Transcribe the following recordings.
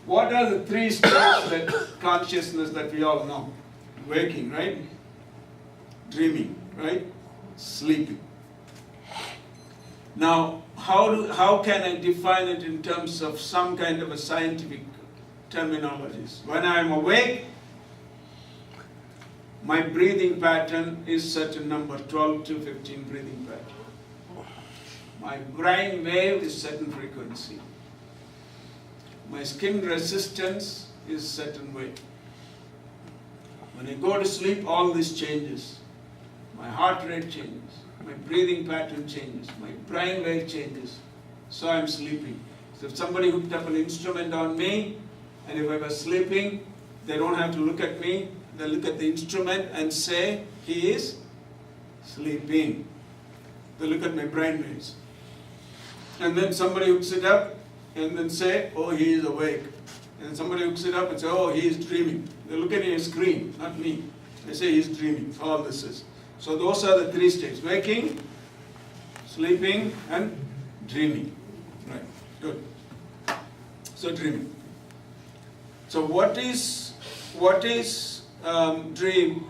What are the three states that consciousness that we all know? Waking, right? Dreaming, right? Sleeping. Now, how can I define it in terms of some kind of a scientific terminologies? When I am awake, my breathing pattern is certain number, 12 to 15 breathing pattern. My brain wave is certain frequency. My skin resistance is certain way. When I go to sleep, all this changes. My heart rate changes. My breathing pattern changes. My brain wave changes. So I'm sleeping. So if somebody hooked up an instrument on me, and if I was sleeping, they don't have to look at me. They look at the instrument and say, he is sleeping. They look at my brain waves. And then somebody hooks it up and then say, oh, he is awake. And somebody hooks it up and say, oh, he is dreaming. They look at a screen, not me. They say he's dreaming. All this is. So those are the three states: waking, sleeping, and dreaming. Right. Good. So dreaming. So what is dream?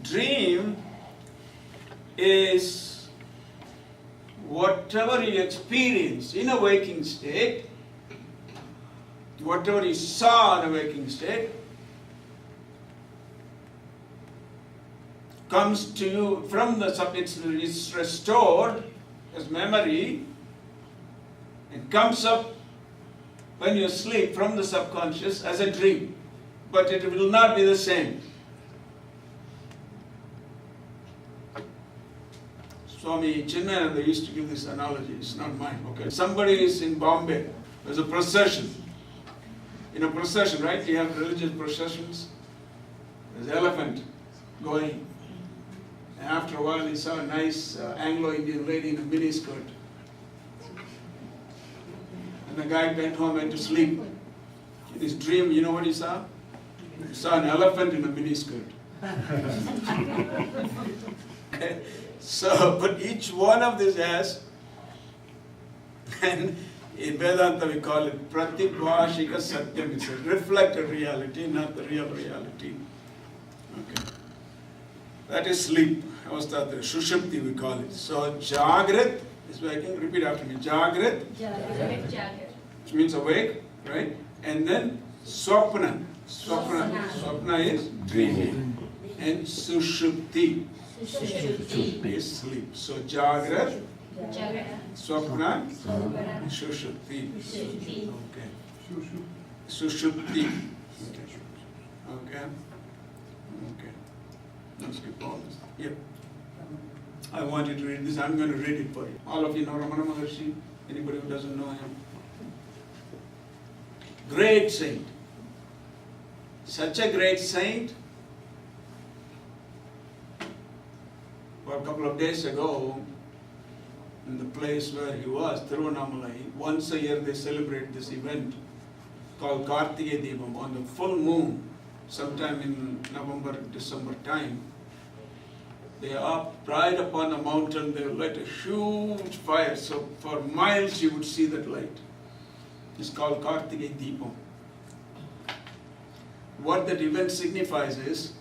Dream is whatever you experience in a waking state, whatever you saw in a waking state, comes to you from the it's restored as memory and comes up when you sleep from the subconscious as a dream. But it will not be the same. Swami Vijayananda used to give this analogy, it's not mine, okay? Somebody is in Bombay, there's a procession. In a procession, right? You have religious processions. There's an elephant going. And after a while, he saw a nice Anglo-Indian lady in a miniskirt. And the guy went home and to sleep. In his dream, you know what he saw? He saw an elephant in a miniskirt. Okay? So, but each one of these has, and in Vedanta we call it pratibhashika satyam. It's a reflected reality, not the real reality. Okay. That is sleep. Avastha, Shushupti we call it. So Jagrat is waking. Repeat after me. Jagrat, which means awake, right? And then Swapna. Swapna is dreaming. And Sushupti is sleep. So Jagrat, Swapna, Sushupti. Okay. Sushupti. Okay. Okay. Let's skip all this. Yep. I want you to read this. I'm going to read it for you. All of you know Ramana Maharshi? Anybody who doesn't know him? Great saint. Such a great saint. For a couple of days ago, in the place where he was, Tiruvannamalai, once a year they celebrate this event called Kartikeya Deepam on the full moon, sometime in November, December time. They are up right upon the mountain, they light a huge fire, so for miles you would see that light. It's called Kartikeya Deepam. What that event signifies is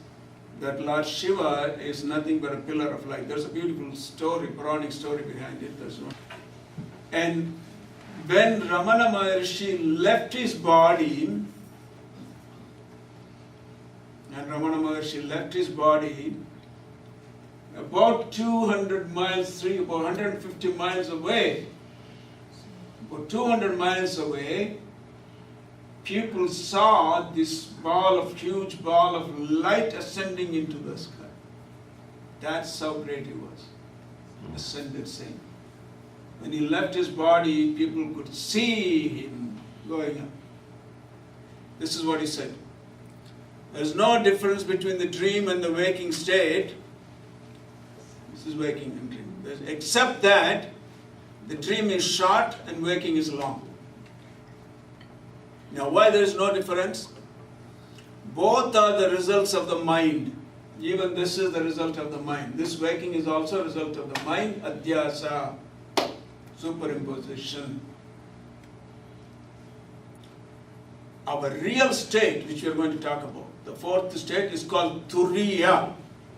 that Lord Shiva is nothing but a pillar of light. There's a beautiful story, Puranic story behind it. And when Ramana Maharshi left his body, about 200 miles, about 150 miles away, about 200 miles away, people saw this huge ball of light ascending into the sky. That's how great he was. Ascended saint. When he left his body, people could see him going up. This is what he said. There is no difference between the dream and the waking state. This is waking and dream. Except that the dream is short and waking is long. Now, why there is no difference? Both are the results of the mind. Even this is the result of the mind. This waking is also a result of the mind. Adhyasa, superimposition. our real state, which we are going to talk about, the fourth state is called Turiya.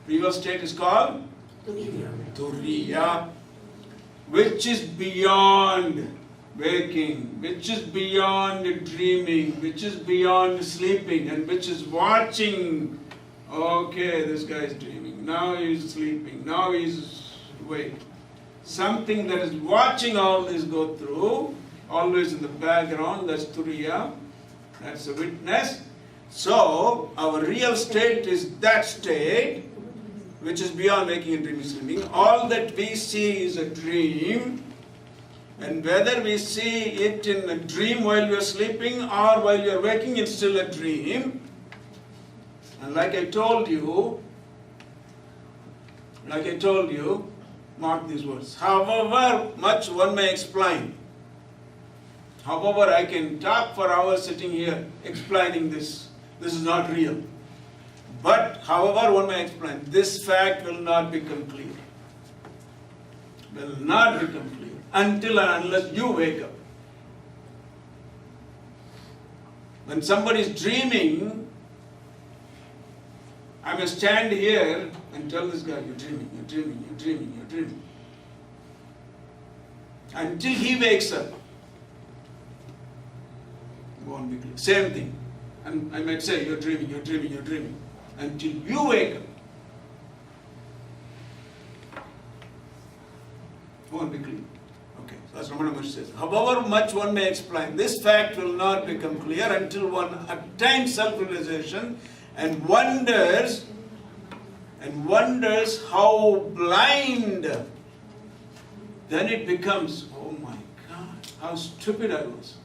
Real state is called Turiya, which is beyond waking, which is beyond dreaming, which is beyond sleeping, and which is watching. Okay, this guy is dreaming, now he is sleeping, now he is awake. Something that is watching all this go through, always in the background, that's Turiya, that's a witness. So, our real state is that state, which is beyond waking and dreaming, sleeping. All that we see is a dream, and whether we see it in a dream while you are sleeping or while you are waking, it's still a dream. And like I told you, mark these words. However much one may explain, however I can talk for hours sitting here explaining this is not real. But however one may explain, this fact will not become clear. Will not become clear until and unless you wake up. When somebody is dreaming, I must stand here and tell this guy, you're dreaming, you're dreaming, you're dreaming, you're dreaming. Until he wakes up. Won't be clear. Same thing. And I might say, you're dreaming, you're dreaming, you're dreaming. Until you wake up. Won't be clear. Okay, so that's Ramana Maharshi says. However much one may explain, this fact will not become clear until one attains self-realization and wonders how blind. Then it becomes, oh my God, how stupid I was.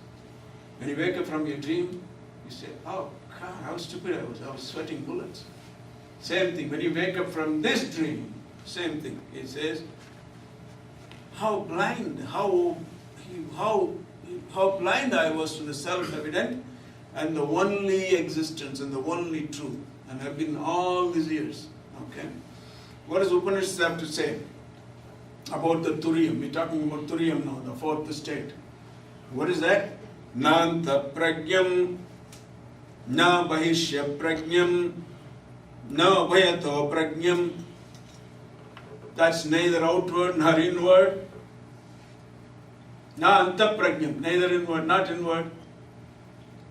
When you wake up from your dream, you say, oh God, how stupid I was sweating bullets. Same thing, when you wake up from this dream, same thing. It says, how blind, how blind I was to the self-evident and the only existence and the only truth. And have been all these years. Okay? What does Upanishads have to say about the Turiyam? We're talking about Turiyam now, the fourth state. What is that? Nanta pragyam, na bahishya pragyam, na bhayato pragyam. That's neither outward nor inward. Na anta pragyam, neither inward, not inward.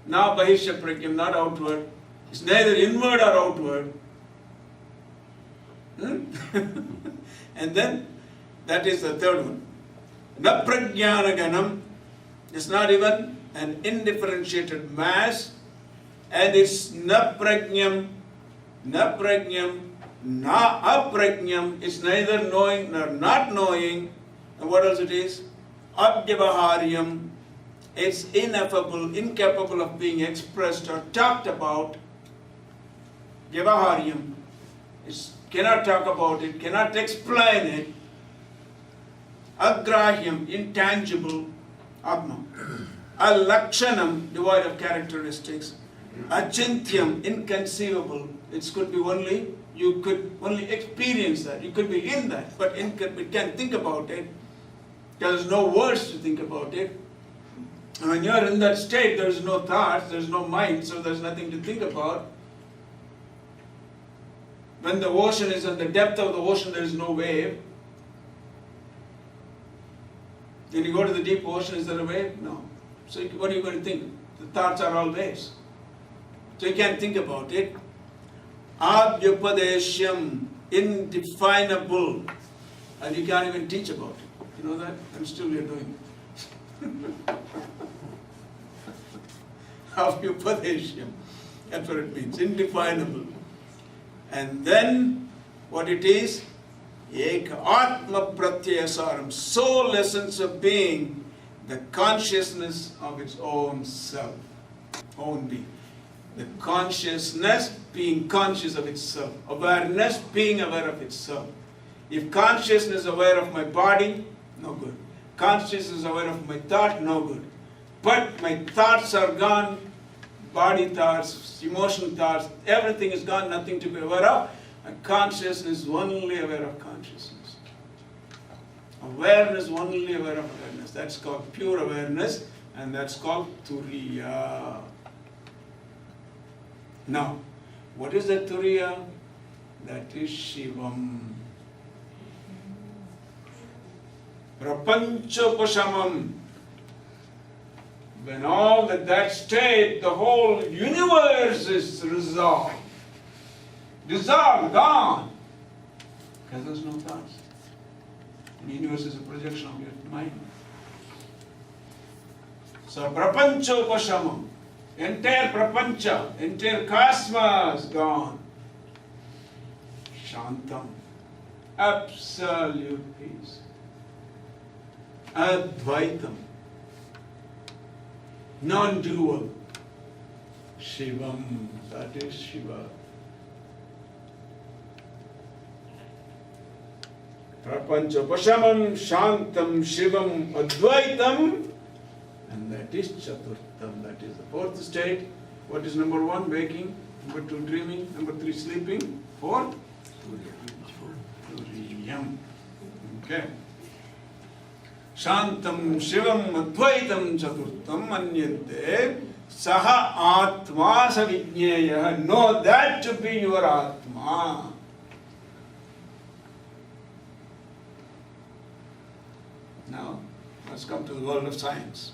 Na bahishya pragyam, not outward. It's neither inward or outward. And then, that is the third one. Na prajnanaganam, it's not even an indifferentiated mass, and it's na prajnam, na aprajnam, it's neither knowing nor not knowing. And what else it is? Abhyavaharyam, it's ineffable, incapable of being expressed or talked about. Vyavaharyam, it cannot talk about it, cannot explain it. Agrahyam, intangible. Atma. Alakshanam, devoid of characteristics. Achintyam, inconceivable. It could be only, you could only experience that. You could be in that, but we can't think about it. There's no words to think about it. And when you're in that state, there's no thoughts, there's no mind, so there's nothing to think about. When the ocean is at the depth of the ocean, there is no wave. When you go to the deep ocean, is there a wave? No. So what are you going to think? The thoughts are all waves. So you can't think about it. Abhyupadeshyam, indefinable. And you can't even teach about it. You know that? And still we are doing it. Abhyupadeshyam. That's what it means. Indefinable. And then, what it is? Eka Atma Pratyasaram, sole essence of being, the consciousness of its own self, own being. The consciousness being conscious of itself, awareness being aware of itself. If consciousness is aware of my body, no good. Consciousness is aware of my thought, no good. But my thoughts are gone, body thoughts, emotional thoughts, everything is gone, nothing to be aware of. And consciousness is only aware of consciousness. Awareness only aware of awareness. That's called pure awareness, and that's called Turiya. Now, what is that Turiya? That is Shivam. Prapanchopashamam. When all that state, the whole universe is resolved. Dissolved, gone. Because there's no thoughts. The universe is a projection of your mind. So, prapanchopashamam. Entire prapancha, entire cosmos gone. Shantam. Absolute peace. Advaitam. Non-dual. Shivam. That is Shiva. Prapancha Pashamam, Shantam, Shivam, Advaitam. And that is Chaturtham. That is the fourth state. What is number one? Waking. Number two, dreaming. Number three, sleeping. Four? Turiyam. Okay. Shantam, Shivam, Advaitam, Chaturtham, Anyate, Saha Atma Savijneyah. Know that to be your Atma. Now, let's come to the world of science.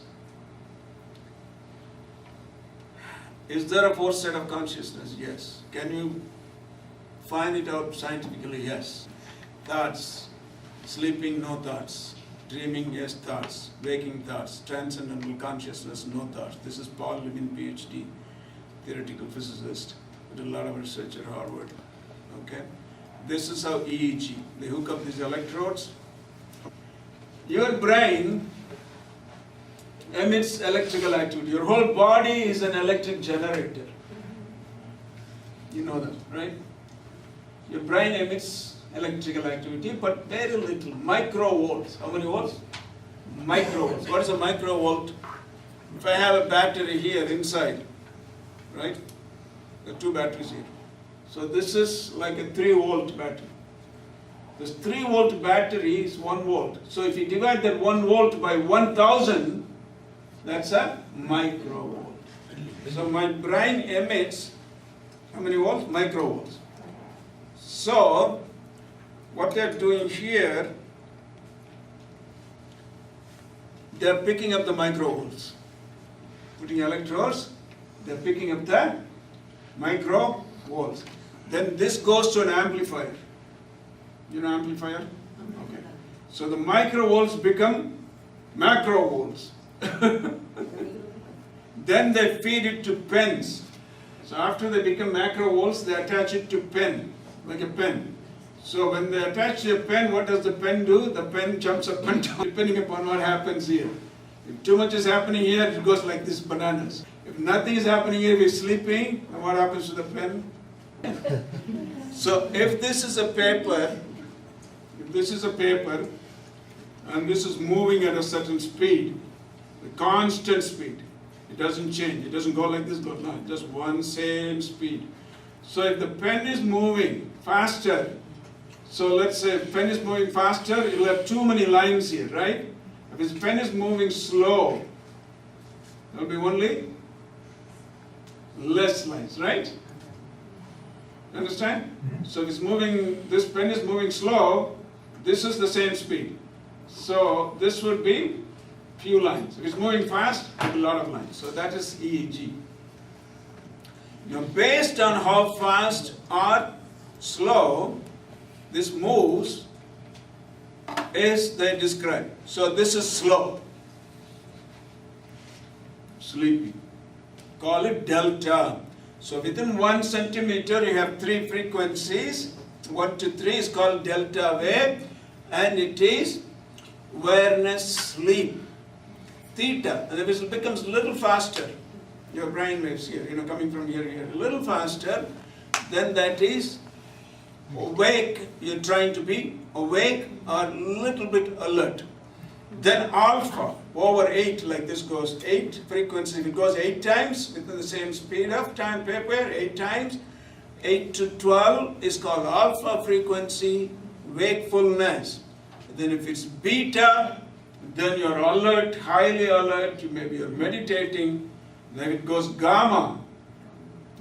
Is there a fourth state of consciousness? Yes. Can you find it out scientifically? Yes. Thoughts. Sleeping, no thoughts. Dreaming, yes, thoughts. Waking thoughts. Transcendental consciousness, no thoughts. This is Paul Levin, PhD, theoretical physicist. Did a lot of research at Harvard. Okay? This is how EEG. They hook up these electrodes. Your brain emits electrical activity. Your whole body is an electric generator. You know that, right? Your brain emits electrical activity, but very little, microvolts. How many volts? Microvolts. What is a microvolt? If I have a battery here inside, right? There are two batteries here. So this is like a 3-volt battery. This 3-volt battery is 1 volt. So if you divide that 1 volt by 1000, that's a microvolt. So my brain emits how many volts? Microvolts. So what they're doing here, they're picking up the microvolts. Putting electrodes, they're picking up the microvolts. Then this goes to an amplifier. You know amplifier? Okay. So the microvolts become macrovolts. Then they feed it to pens. So after they become macrovolts, they attach it to pen, like a pen. So when they attach to a pen, what does the pen do? The pen jumps up and down, depending upon what happens here. If too much is happening here, it goes like this, bananas. If nothing is happening here, we're sleeping, then what happens to the pen? So if this is a paper, and this is moving at a certain speed, the constant speed, it doesn't change. It doesn't go like this, go no, just one same speed. So if the pen is moving faster, so let's say if pen is moving faster, it will have too many lines here, right? If his pen is moving slow, there will be only less lines, right? Understand? So if it's moving, this pen is moving slow, this is the same speed. So this would be few lines. If it's moving fast, a lot of lines. So that is EEG. Now based on how fast or slow this moves is they describe. So this is slow. Sleepy. Call it delta. So within 1 centimeter you have 3 frequencies. 1 to 3 is called delta wave, and it is awareness sleep. Theta, and it becomes a little faster. Your brain waves here, coming from here, a little faster. Then that is awake. You're trying to be awake or a little bit alert. Then alpha, over 8, like this goes 8 frequency. If it goes 8 times within the same speed of time paper, 8 times, 8 to 12 is called alpha frequency, wakefulness. Then if it's beta, then you're alert, highly alert, maybe you're meditating. Then it goes gamma.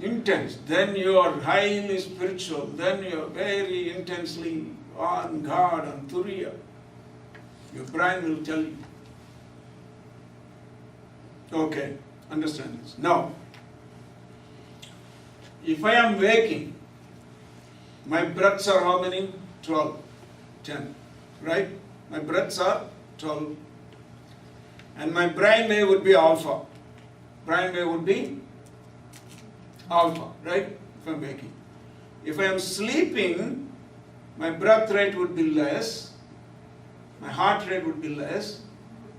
intense, then you are highly spiritual, then you are very intensely on God, on Turiya. Your brain will tell you. Okay, understand this. Now, if I am waking, my breaths are how many? 12, 10, right? My breaths are 12. And my brain wave would be alpha. Brain wave would be alpha, right? If I am waking. If I am sleeping, my breath rate would be less, my heart rate would be less,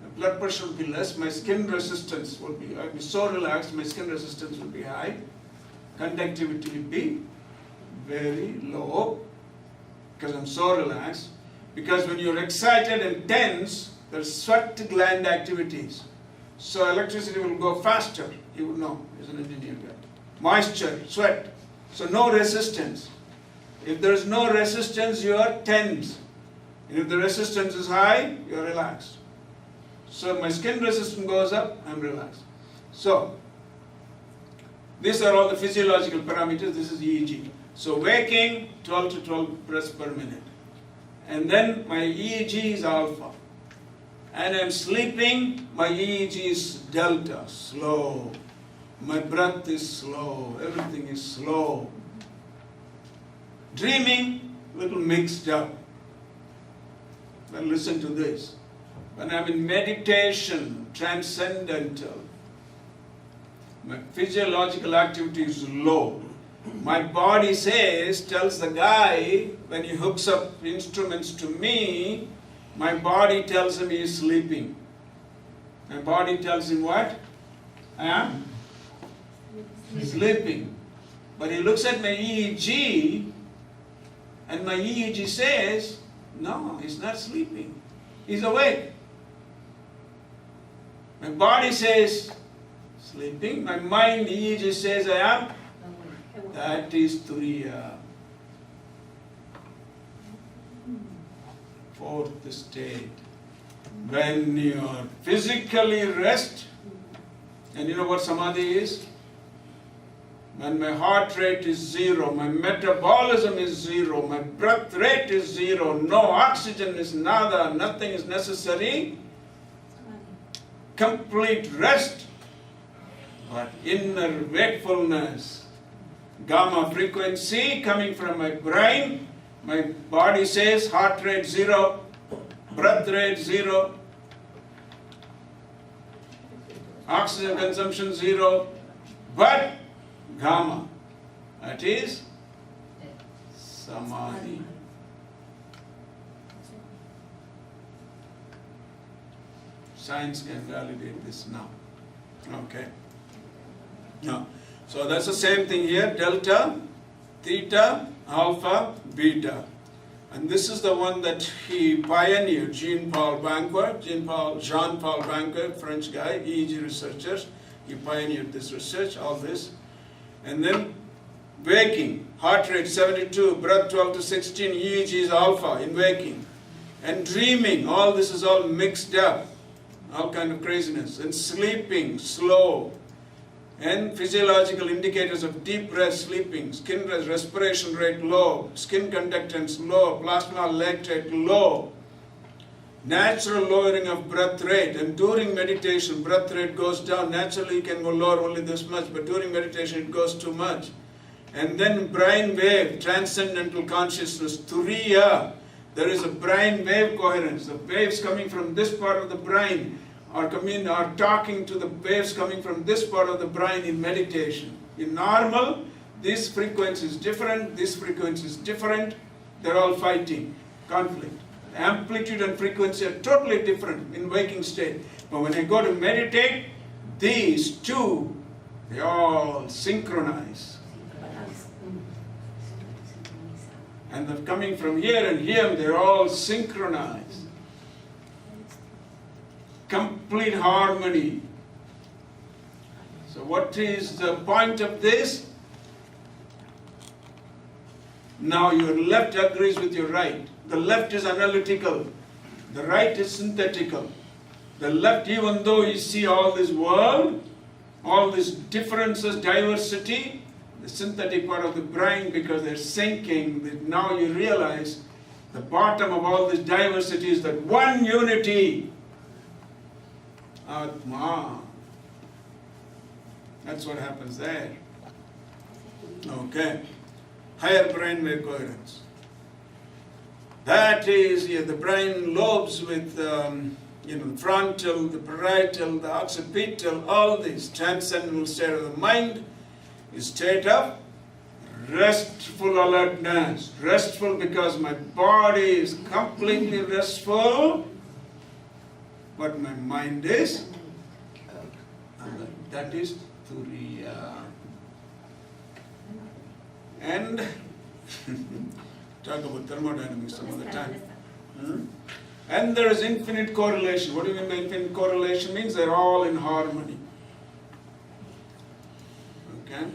my blood pressure would be less, my skin resistance would be, I would be so relaxed, my skin resistance would be high, conductivity would be very low, because I'm so relaxed. Because when you're excited and tense, there's sweat gland activities. So electricity will go faster. You would know, as an engineer guy. Moisture, sweat. So no resistance. If there's no resistance, you are tense. And if the resistance is high, you are relaxed. So my skin resistance goes up, I'm relaxed. So, these are all the physiological parameters. This is EEG. So waking, 12 to 12 breaths per minute. And then my EEG is alpha. And I'm sleeping, my EEG is delta, slow. My breath is slow, everything is slow. Dreaming, little mixed up. Well, listen to this. When I'm in meditation, transcendental, my physiological activity is low. My body tells the guy, when he hooks up instruments to me, my body tells him he is sleeping. My body tells him what? I am sleeping. But he looks at my EEG, and my EEG says, no, he's not sleeping. He's awake. My body says, sleeping. My mind, EEG says, I am. That is Turiya. Fourth state. When you are physically rest, and you know what Samadhi is? When my heart rate is 0, my metabolism is 0, my breath rate is 0, no oxygen is nada, nothing is necessary. Complete rest, but inner wakefulness. Gamma frequency coming from my brain. My body says heart rate 0, breath rate 0, oxygen consumption 0, but gamma, that is Samadhi. Science can validate this now. Okay. Now, so that's the same thing here, delta, theta, alpha, beta. And this is the one that he pioneered, Jean-Paul Banquet, French guy, EEG researchers. He pioneered this research, all this. And then waking, heart rate 72, breath 12 to 16, EEG is alpha in waking. And dreaming, all this is all mixed up, all kind of craziness. And sleeping, slow. And physiological indicators of deep rest, sleeping, skin rest, respiration rate low, skin conductance low, plasma lactate low, natural lowering of breath rate. And during meditation, breath rate goes down. Naturally, you can go lower only this much, but during meditation, it goes too much. And then brain wave, transcendental consciousness, Turiya. There is a brain wave coherence. The waves coming from this part of the brain are talking to the waves coming from this part of the brain in meditation. In normal, this frequency is different, this frequency is different. They're all fighting, conflict. Amplitude and frequency are totally different in waking state. But when I go to meditate, these two, they all synchronize. And they're coming from here and here, they're all synchronized. Complete harmony. So what is the point of this? Now your left agrees with your right. The left is analytical. The right is synthetical. The left, even though you see all this world, all these differences, diversity, the synthetic part of the brain, because they're sinking, that now you realize the bottom of all this diversity is that one unity. Atma. That's what happens there. Okay. Higher brainwave coherence. That is, the brain lobes with the frontal, the parietal, the occipital, all these transcendental state of the mind is state of restful alertness. Restful because my body is completely restful, but my mind is alert. That is Turiya. And talk about thermodynamics some other time. And there is infinite correlation. What do you mean by infinite correlation? Means they're all in harmony. Okay?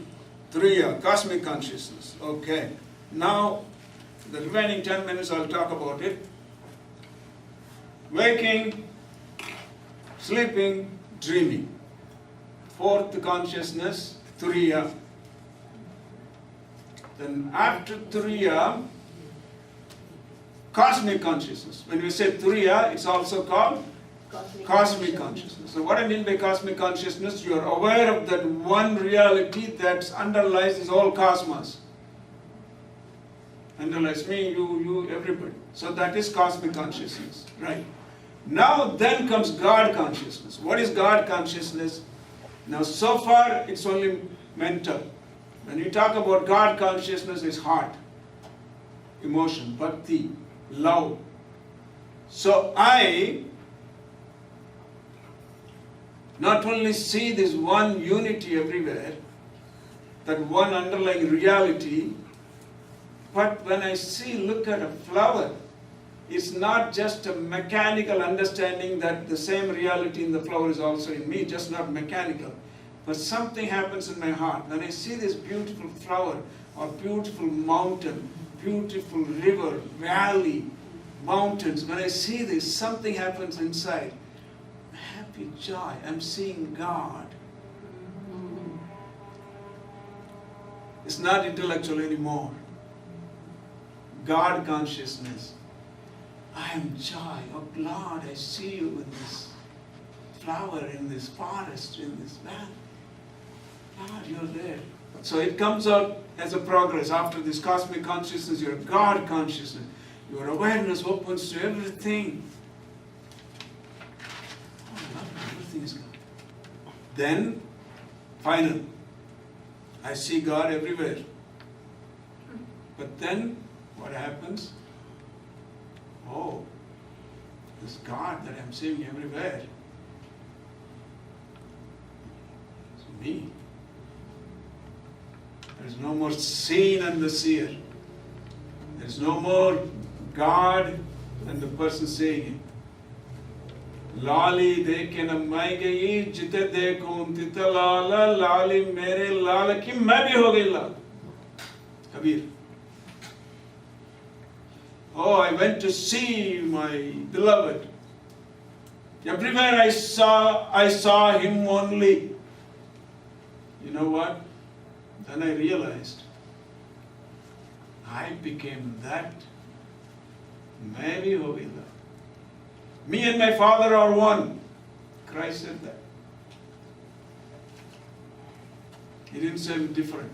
Turiya, cosmic consciousness. Okay. Now, the remaining 10 minutes I'll talk about it. Waking, sleeping, dreaming. Fourth consciousness, Turiya. Then after Turiya, cosmic consciousness. When we say Turiya, it's also called cosmic consciousness. So what I mean by cosmic consciousness, you are aware of that one reality that underlies this whole cosmos. Underlies me, you, everybody. So that is cosmic consciousness. Right. Now then comes God consciousness. What is God consciousness? Now so far it's only mental. When you talk about God consciousness, it's heart, emotion, bhakti, love. So I not only see this one unity everywhere, that one underlying reality, but when I look at a flower, it's not just a mechanical understanding that the same reality in the flower is also in me, just not mechanical. But something happens in my heart. When I see this beautiful flower, or beautiful mountain, beautiful river, valley, mountains, when I see this, something happens inside. Happy joy. I'm seeing God. It's not intellectual anymore. God consciousness. I am joy. Oh Lord, I see you in this flower, in this forest, in this valley. Lord, you're there. So it comes out as a progress. After this cosmic consciousness, your God consciousness. Your awareness opens to everything. Oh, Lord, everything is God. Then, final. I see God everywhere. But then, what happens? Oh, this God that I'm seeing everywhere is me. There is no more seen and the seer. There is no more God and the person saying it. Lali dekhe na mai gayi, jite dekho tita lala, lali mere lala ki main bhi ho gayi lal. Kabir. Oh, I went to see my beloved. Everywhere I saw him only. You know what? Then I realized I became that. Main bhi ho gayi. Me and my Father are one. Christ said that. He didn't say different.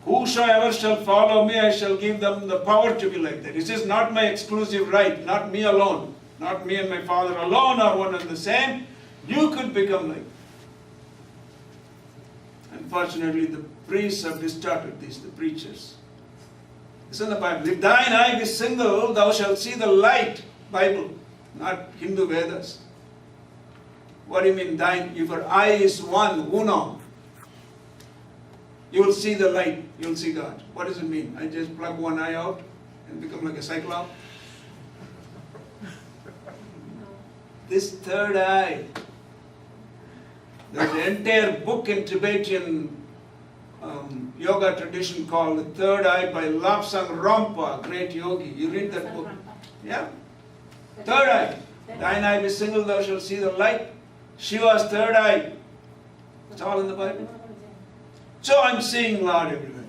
Whosoever shall follow me, I shall give them the power to be like that. It is not my exclusive right, not me alone. Not me and my Father alone are one and the same. You could become like that. Unfortunately, the priests have distorted this, the preachers. It's in the Bible. If thine eye be single, thou shalt see the light. Bible, not Hindu Vedas. What do you mean thine? If your eye is one, uno, you will see the light, you will see God. What does it mean? I just plug one eye out and become like a cyclops? This third eye. There's an entire book in Tibetan yoga tradition called The Third Eye by Lapsang Rompa, great yogi. You read that book. Yeah? Third eye. Thine eye be single, thou shalt see the light. Shiva's third eye. It's all in the Bible. So I'm seeing Lord everywhere.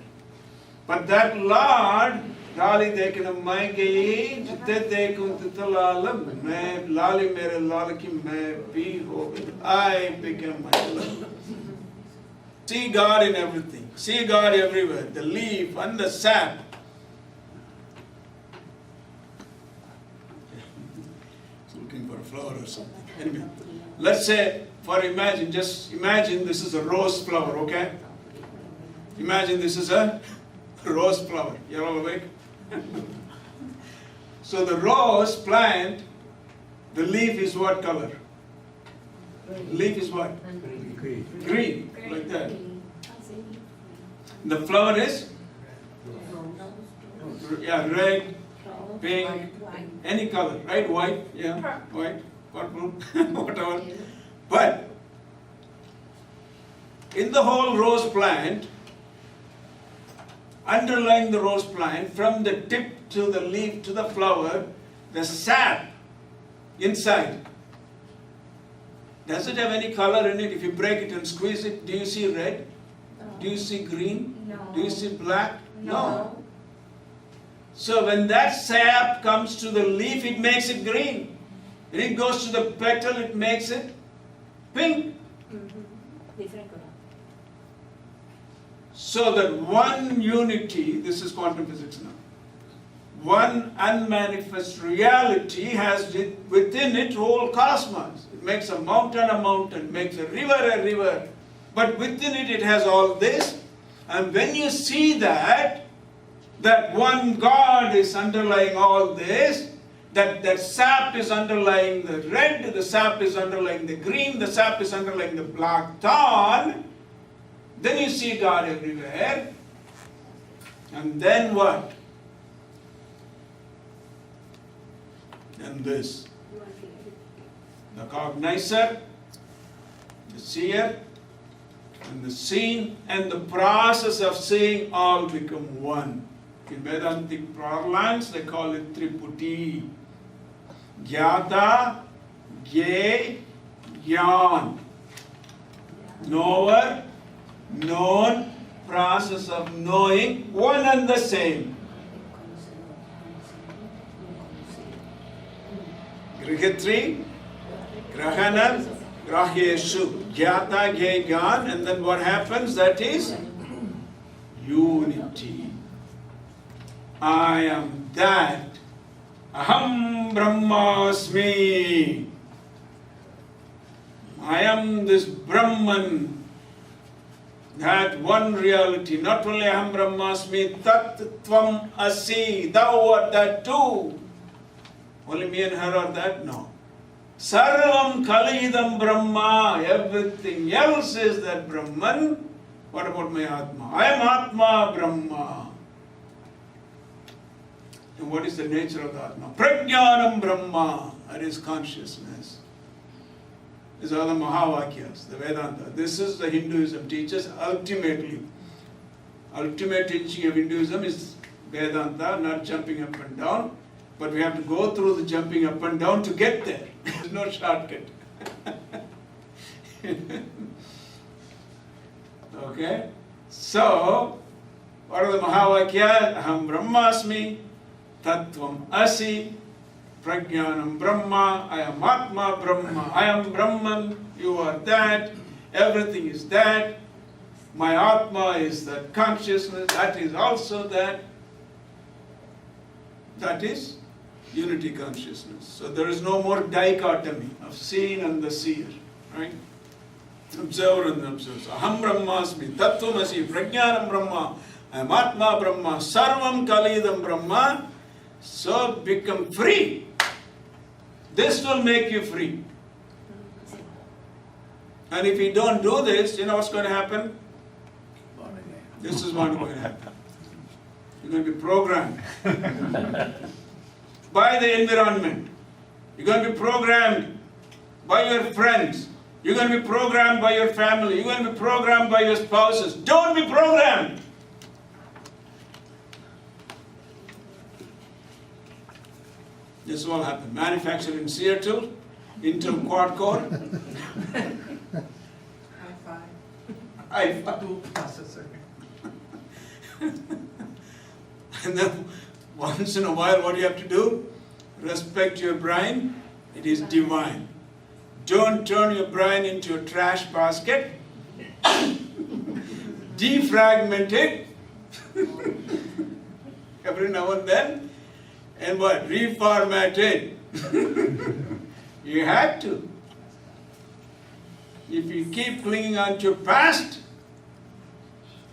But that Lord, Lali dekina maigi, jite dekun titalalam, me Lali mere Lalaki me be hobi. I became my love. See God in everything. See God everywhere. The leaf and the sap. Looking for a flower or something. Anyway, let's say, just imagine this is a rose flower, okay? Imagine this is a rose flower. You're all awake? So the rose plant, the leaf is what color? Leaf is what? Green, like that. The flower is? Yeah, red, pink, any color, right? White, yeah, white, purple, whatever. But in the whole rose plant, underlying the rose plant, from the tip to the leaf to the flower, the sap inside. Does it have any color in it? If you break it and squeeze it, do you see red? No. Do you see green? No. Do you see black? No. So when that sap comes to the leaf, it makes it green. When it goes to the petal, it makes it pink. Different color. So that one unity, this is quantum physics now, one unmanifest reality has within it whole cosmos. It makes a mountain, makes a river. But within it, it has all this. And when you see that one God is underlying all this, that sap is underlying the red, the sap is underlying the green, the sap is underlying the black thorn, then you see God everywhere. And then what? And this. The cognizer, the seer, and the seen, and the process of seeing all become one. In Vedantic parlance, they call it Triputi. Jnata, Jnay, Jnana. Knower, known, process of knowing, one and the same. Grihitri, Grahana, Grahyeshu, Jnata, Jnay, Jnana, and then what happens? That is unity. I am that. Aham Brahmasmi. I am this Brahman. That one reality. Not only Aham Brahmasmi, Tat Tvam Asi. Thou art that too. Only me and her are that? No. Sarvam Kalidam Brahma. Everything else is that Brahman. What about my Atma? I am Atma Brahma. And what is the nature of the Atma? Prajnanam Brahma. That is consciousness. These are the Mahavakyas, the Vedanta. This is the Hinduism teaches ultimately. Ultimate teaching of Hinduism is Vedanta, not jumping up and down. But we have to go through the jumping up and down to get there. There's no shortcut. Okay? So, what are the Mahavakya? Aham Brahmasmi, Tattvam Asi, Prajnanam Brahma, I am Atma Brahma, I am Brahman, you are that, everything is that, my Atma is that consciousness, that is also that. That is unity consciousness. So there is no more dichotomy of seen and the seer, right? Observer and the observer. So, Aham Brahmasmi, Tattvamasi, Prajnanam Brahma, I am Atma Brahma, Sarvam Kalidam Brahma. So become free. This will make you free. And if you don't do this, you know what's going to happen? This is what's going to happen. You're going to be programmed by the environment. You're going to be programmed by your friends. You're going to be programmed by your family. You're going to be programmed by your spouses. Don't be programmed. This will happen. Manufactured in Seattle, Intel quad core. high five. Do pass a second. And then once in a while, what do you have to do? Respect your brain. It is divine. Don't turn your brain into a trash basket. Defragment it every now and then. And what? Reformat it. You have to. If you keep clinging on to your past,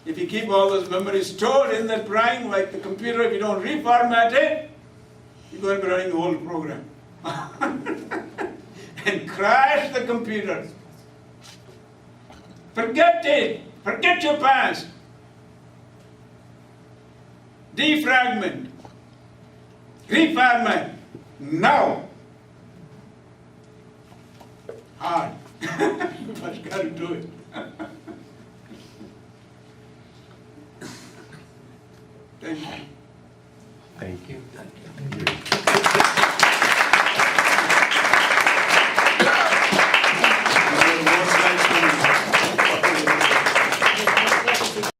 if you keep all those memories stored in that brain, like the computer, if you don't reformat it, you're going to be running the whole program. And crash the computer. Forget it. Forget your past. Defragment. Reformat. Now. Hard. But you got to do it. Thank you. Thank you. Thank you.